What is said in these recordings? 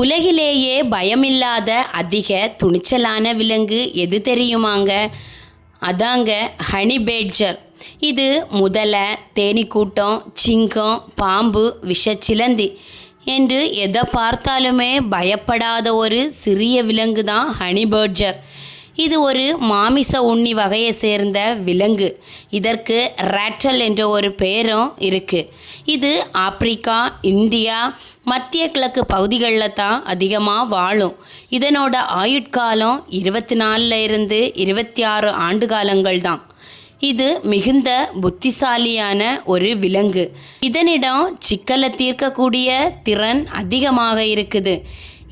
உலகிலேயே பயமில்லாத அதிக துணிச்சலான விலங்கு எது தெரியுமாங்க? அதாங்க ஹனி பேட்ஜர். இது முதலை, தேனீக்கூட்டம், சிங்கம், பாம்பு, விஷச்சிலந்தி என்று எதை பார்த்தாலுமே பயப்படாத ஒரு சிறிய விலங்கு தான் ஹனி பேட்ஜர். இது ஒரு மாமிச உண்ணி வகையை சேர்ந்த விலங்கு. இதற்கு ரேட்டல் என்ற ஒரு பெயரும் இருக்குது. இது ஆப்பிரிக்கா, இந்தியா, மத்திய கிழக்கு பகுதிகளில் தான் அதிகமாக வாழும். இதனோட ஆயுட்காலம் 24 இருந்து 26 ஆண்டு காலங்கள் தான். இது மிகுந்த புத்திசாலியான ஒரு விலங்கு. இதனிடம் சிக்கலை தீர்க்கக்கூடிய திறன் அதிகமாக இருக்குது.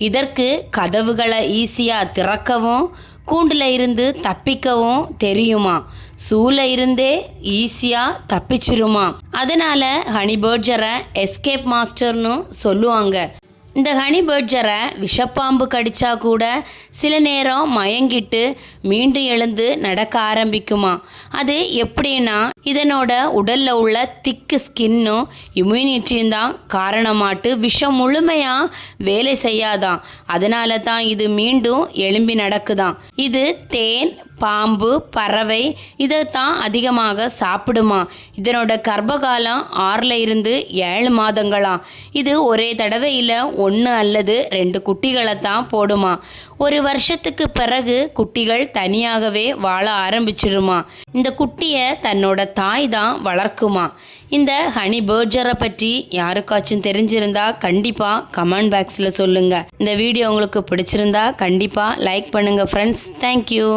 இதற்கு கதவுகளை ஈஸியாக திறக்கவும், கூண்டில் இருந்து தப்பிக்கவும் தெரியுமா. சூல இருந்தே ஈஸியாக தப்பிச்சிருமா. அதனால் ஹனி பேட்ஜரை எஸ்கேப் மாஸ்டர்னு சொல்லுவாங்க. இந்த ஹனி பேட்ஜரை விஷப்பாம்பு கடித்தா கூட சில நேரம் மயங்கிட்டு மீண்டும் எழுந்து நடக்க ஆரம்பிக்குமா. அது எப்படின்னா, இதனோட உடலில் உள்ள திக்கு ஸ்கின்னும் இம்யூனிட்டியும் தான் காரணமாட்டு விஷம் முழுமையாக வேலை செய்யாதான். அதனால தான் இது மீண்டும் எழும்பி நடக்குதான். இது தேன், பாம்பு, பறவை இதைத்தான் அதிகமாக சாப்பிடுமா. இதனோட கர்ப்பகாலம் 6 இருந்து 7 மாதங்களாம். இது ஒரே தடவையில் 1 அல்லது 2 குட்டிகளை தான் போடுமா. ஒரு வருஷத்துக்கு பிறகு குட்டிகள் தனியாகவே வாழ ஆரம்பிச்சிருமா. இந்த குட்டியை தன்னோட தாய் தான் வளர்க்குமா. இந்த ஹனி பேட்ஜரை பற்றி யாருக்காச்சும் தெரிஞ்சிருந்தா கண்டிப்பாக கமெண்ட் பாக்ஸில் சொல்லுங்கள். இந்த வீடியோ உங்களுக்கு பிடிச்சிருந்தா கண்டிப்பாக லைக் பண்ணுங்கள் ஃப்ரெண்ட்ஸ். தேங்க்யூ.